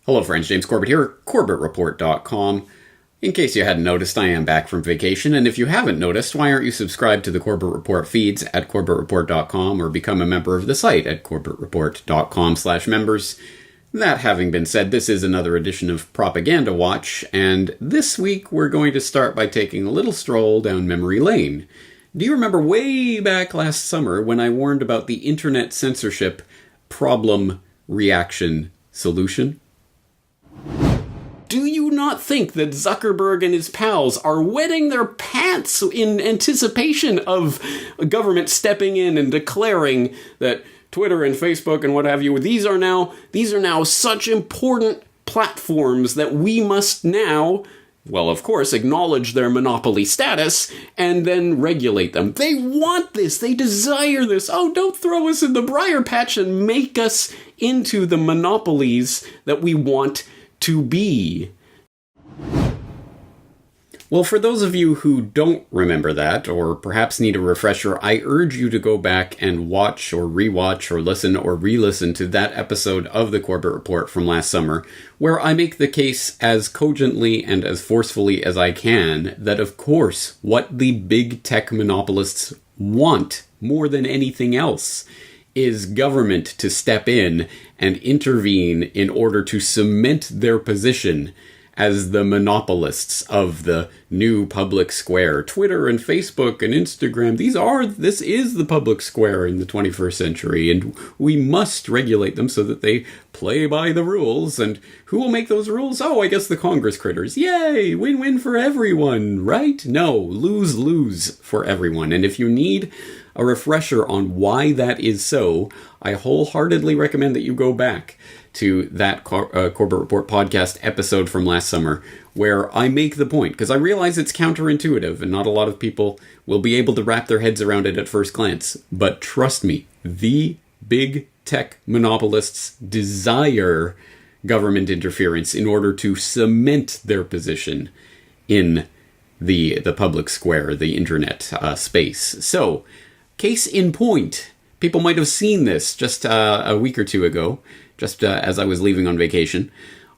Hello friends, James Corbett here, CorbettReport.com. In case you hadn't noticed, I am back from vacation, and if you haven't noticed, why aren't you subscribed to the Corbett Report feeds at CorbettReport.com or become a member of the site at CorbettReport.com/members? That having been said, this is another edition of Propaganda Watch, and this week we're going to start by taking a little stroll down memory lane. Do you remember way back last summer when I warned about the internet censorship problem reaction solution? Do you not think that Zuckerberg and his pals are wetting their pants in anticipation of a government stepping in and declaring that Twitter and Facebook and what have you, these are now such important platforms that we must now, well, of course, acknowledge their monopoly status and then regulate them. They want this. They desire this. Oh, don't throw us in the Briar patch and make us into the monopolies that we want to be. Well, for those of you who don't remember that, or perhaps need a refresher, I urge you to go back and watch or rewatch or listen or re-listen to that episode of the Corbett Report from last summer, where I make the case as cogently and as forcefully as I can that, of course, what the big tech monopolists want more than anything else is government to step in and intervene in order to cement their position as the monopolists of the new public square. Twitter and Facebook and Instagram, this is the public square in the 21st century, and we must regulate them so that they play by the rules. And who will make those rules? Oh, I guess the Congress critters. Yay! Win-win for everyone, right? No, lose-lose for everyone. And if you need a refresher on why that is so, I wholeheartedly recommend that you go back to that Corbett Report podcast episode from last summer, where I make the point, because I realize it's counterintuitive and not a lot of people will be able to wrap their heads around it at first glance. But trust me, the big tech monopolists desire government interference in order to cement their position in the public square, the internet space. So, case in point, people might have seen this just a week or two ago, just as I was leaving on vacation.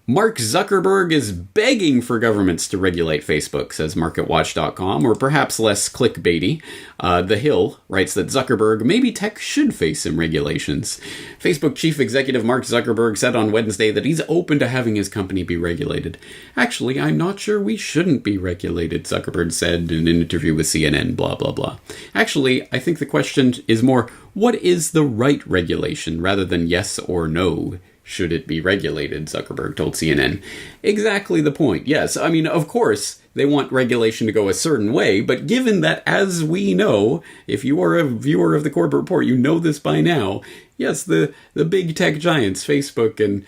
Mark Zuckerberg is begging for governments to regulate Facebook, says MarketWatch.com, or perhaps less clickbaity. The Hill writes that Zuckerberg, maybe tech should face some regulations. Facebook chief executive Mark Zuckerberg said on Wednesday that he's open to having his company be regulated. Actually, I'm not sure we shouldn't be regulated, Zuckerberg said in an interview with CNN, blah, blah, blah. Actually, I think the question is more, what is the right regulation, rather than yes or no? Should it be regulated, Zuckerberg told CNN. Exactly the point, yes. I mean, of course, they want regulation to go a certain way, but given that, as we know, if you are a viewer of the Corbett Report, you know this by now, yes, the big tech giants, Facebook and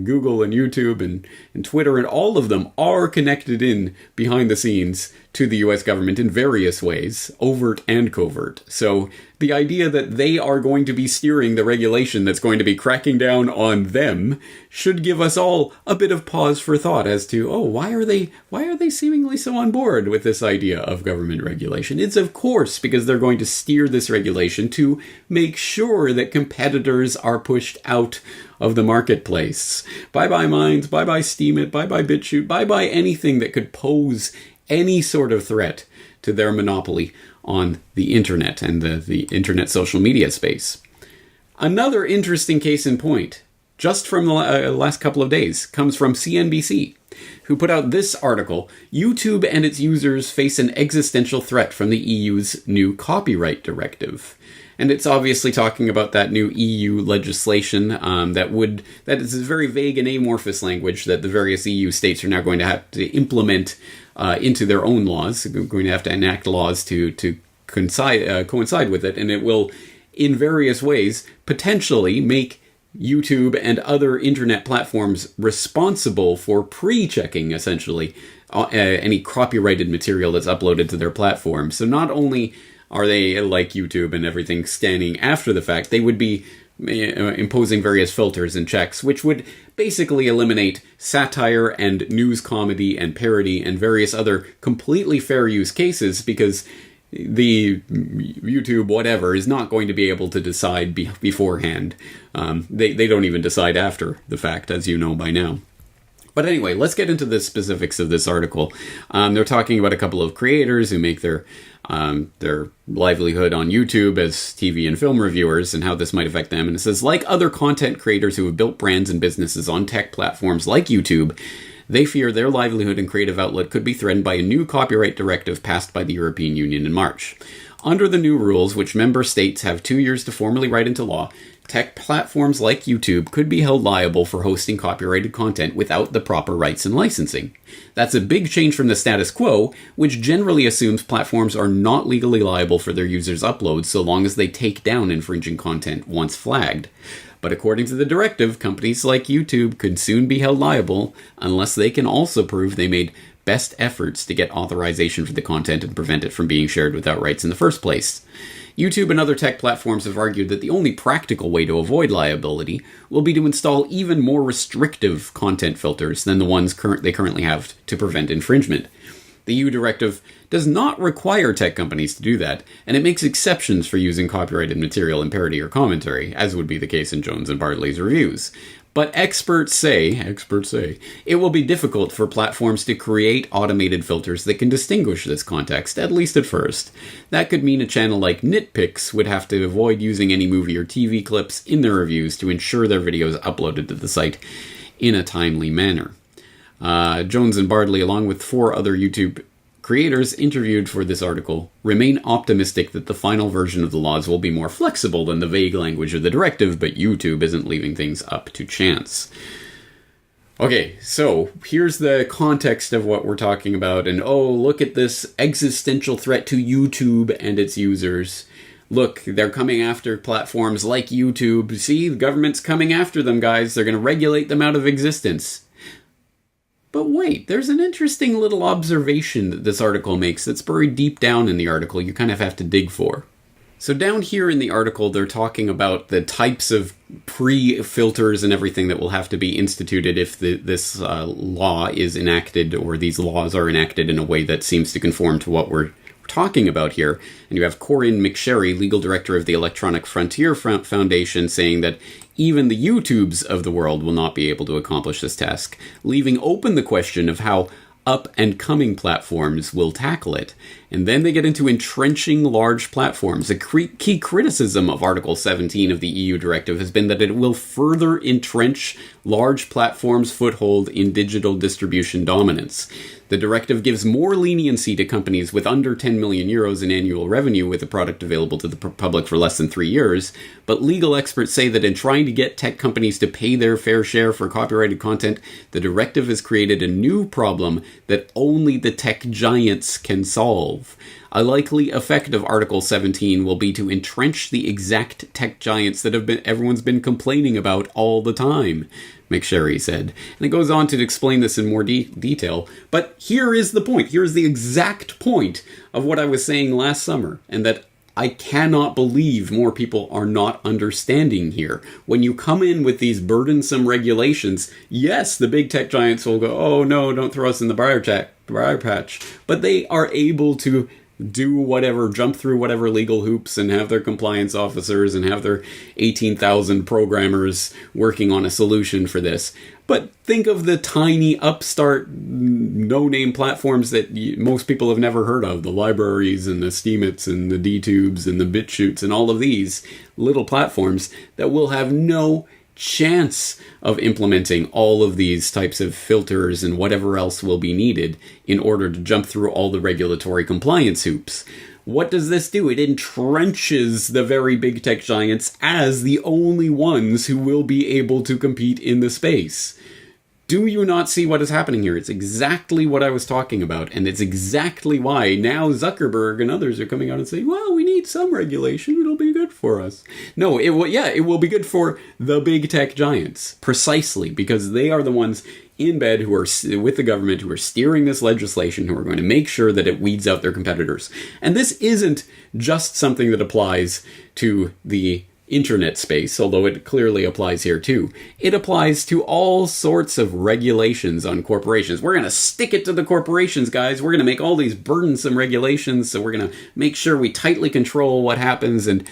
Google and YouTube and Twitter and all of them are connected in behind the scenes to the US government in various ways, overt and covert. So the idea that they are going to be steering the regulation that's going to be cracking down on them should give us all a bit of pause for thought as to, why are they seemingly so on board with this idea of government regulation? It's of course because they're going to steer this regulation to make sure that competitors are pushed out of the marketplace. Bye-bye Minds, bye-bye Steemit, bye-bye BitChute, bye-bye anything that could pose any sort of threat to their monopoly on the internet and the internet social media space. Another interesting case in point, just from the last couple of days, comes from CNBC, who put out this article: YouTube and its users face an existential threat from the EU's new copyright directive. And it's obviously talking about that new EU legislation that is very vague and amorphous language that the various EU states are now going to have to implement into their own laws. They're going to have to enact laws to coincide with it, and it will, in various ways, potentially make YouTube and other internet platforms responsible for pre-checking, essentially, any copyrighted material that's uploaded to their platform. So not only are they, like YouTube and everything, standing after the fact, they would be imposing various filters and checks, which would basically eliminate satire and news comedy and parody and various other completely fair use cases, because the YouTube whatever is not going to be able to decide beforehand. They don't even decide after the fact, as you know by now. But anyway, let's get into the specifics of this article. They're talking about a couple of creators who make their livelihood on YouTube as TV and film reviewers and how this might affect them. And it says, like other content creators who have built brands and businesses on tech platforms like YouTube, they fear their livelihood and creative outlet could be threatened by a new copyright directive passed by the European Union in March. Under the new rules, which member states have 2 years to formally write into law, tech platforms like YouTube could be held liable for hosting copyrighted content without the proper rights and licensing. That's a big change from the status quo, which generally assumes platforms are not legally liable for their users' uploads so long as they take down infringing content once flagged. But according to the directive, companies like YouTube could soon be held liable unless they can also prove they made best efforts to get authorization for the content and prevent it from being shared without rights in the first place. YouTube and other tech platforms have argued that the only practical way to avoid liability will be to install even more restrictive content filters than the ones they currently have to prevent infringement. The EU directive does not require tech companies to do that, and it makes exceptions for using copyrighted material in parody or commentary, as would be the case in Jones and Bartley's reviews. But experts say, it will be difficult for platforms to create automated filters that can distinguish this context, at least at first. That could mean a channel like Nitpicks would have to avoid using any movie or TV clips in their reviews to ensure their videos uploaded to the site in a timely manner. Jones and Bartley, along with 4 other YouTube creators interviewed for this article, remain optimistic that the final version of the laws will be more flexible than the vague language of the directive, but YouTube isn't leaving things up to chance. Okay, so here's the context of what we're talking about, and look at this existential threat to YouTube and its users. Look, they're coming after platforms like YouTube. See, the government's coming after them, guys. They're going to regulate them out of existence. But wait, there's an interesting little observation that this article makes that's buried deep down in the article you kind of have to dig for. So down here in the article, they're talking about the types of pre-filters and everything that will have to be instituted if this law is enacted, or these laws are enacted in a way that seems to conform to what we're talking about here. And you have Corinne McSherry, legal director of the Electronic Frontier Foundation, saying that even the YouTubes of the world will not be able to accomplish this task, leaving open the question of how up-and-coming platforms will tackle it. And then they get into entrenching large platforms. A key criticism of Article 17 of the EU directive has been that it will further entrench large platforms' foothold in digital distribution dominance. The directive gives more leniency to companies with under 10 million euros in annual revenue with a product available to the public for less than 3 years, but legal experts say that in trying to get tech companies to pay their fair share for copyrighted content, the directive has created a new problem that only the tech giants can solve. A likely effect of Article 17 will be to entrench the exact tech giants that everyone's been complaining about all the time, McSherry said. And it goes on to explain this in more detail. But here is the point. Here is the exact point of what I was saying last summer, and that I cannot believe more people are not understanding here. When you come in with these burdensome regulations, yes, the big tech giants will go, oh no, don't throw us in the briar patch. But they are able to do whatever, jump through whatever legal hoops and have their compliance officers and have their 18,000 programmers working on a solution for this. But think of the tiny upstart no-name platforms that most people have never heard of. The libraries and the Steemits and the DTubes and the BitChutes and all of these little platforms that will have no chance of implementing all of these types of filters and whatever else will be needed in order to jump through all the regulatory compliance hoops. What does this do? It entrenches the very big tech giants as the only ones who will be able to compete in the space. Do you not see what is happening here? It's exactly what I was talking about, and it's exactly why now Zuckerberg and others are coming out and saying, well, we need some regulation, it'll be good for us. No, it will be good for the big tech giants, precisely, because they are the ones in bed who are with the government, who are steering this legislation, who are going to make sure that it weeds out their competitors. And this isn't just something that applies to the internet space, although it clearly applies here too. It applies to all sorts of regulations on corporations. We're going to stick it to the corporations, guys. We're going to make all these burdensome regulations, so we're going to make sure we tightly control what happens, and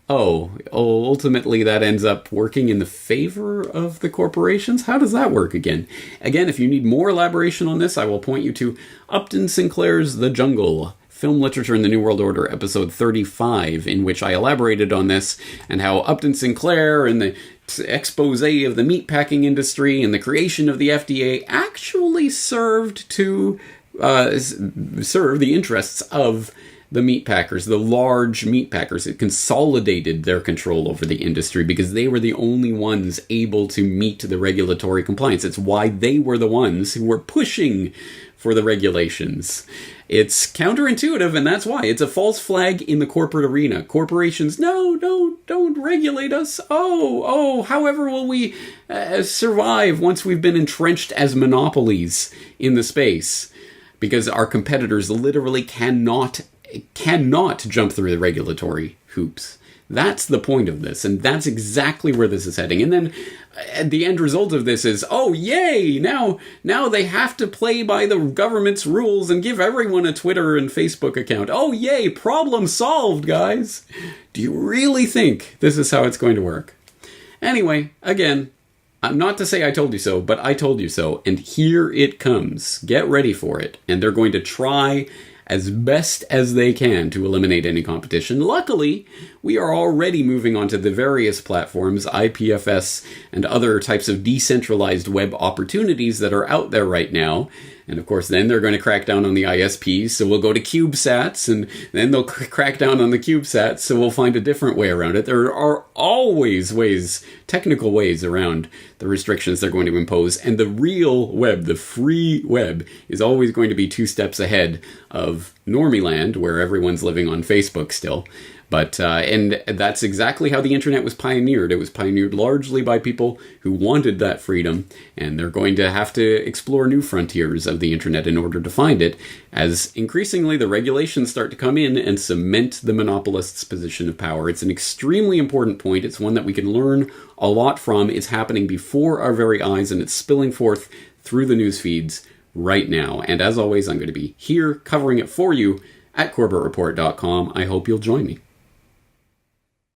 ultimately that ends up working in the favor of the corporations? How does that work again? Again, if you need more elaboration on this, I will point you to Upton Sinclair's The Jungle, Film Literature in the New World Order, episode 35, in which I elaborated on this and how Upton Sinclair and the expose of the meatpacking industry and the creation of the FDA actually served to serve the interests of the meatpackers, the large meatpackers. It consolidated their control over the industry because they were the only ones able to meet the regulatory compliance. It's why they were the ones who were pushing for the regulations. It's counterintuitive, and that's why. It's a false flag in the corporate arena. Corporations, no, don't regulate us. However will we survive once we've been entrenched as monopolies in the space? Because our competitors literally cannot jump through the regulatory hoops. That's the point of this, and that's exactly where this is heading. And then the end result of this is, oh, yay! Now they have to play by the government's rules and give everyone a Twitter and Facebook account. Oh, yay! Problem solved, guys! Do you really think this is how it's going to work? Anyway, again, not to say I told you so, but I told you so, and here it comes. Get ready for it. And they're going to try as best as they can to eliminate any competition. Luckily, we are already moving on to the various platforms, IPFS and other types of decentralized web opportunities that are out there right now. And of course, then they're going to crack down on the ISPs, so we'll go to CubeSats, and then they'll crack down on the CubeSats, so we'll find a different way around it. There are always technical ways around the restrictions they're going to impose, and the real web, the free web, is always going to be 2 steps ahead of Normieland, where everyone's living on Facebook still. But, and that's exactly how the internet was pioneered. It was pioneered largely by people who wanted that freedom, and they're going to have to explore new frontiers of the internet in order to find it, as increasingly the regulations start to come in and cement the monopolist's position of power. It's an extremely important point. It's one that we can learn a lot from. It's happening before our very eyes, and it's spilling forth through the news feeds right now. And as always, I'm going to be here covering it for you at CorbettReport.com. I hope you'll join me.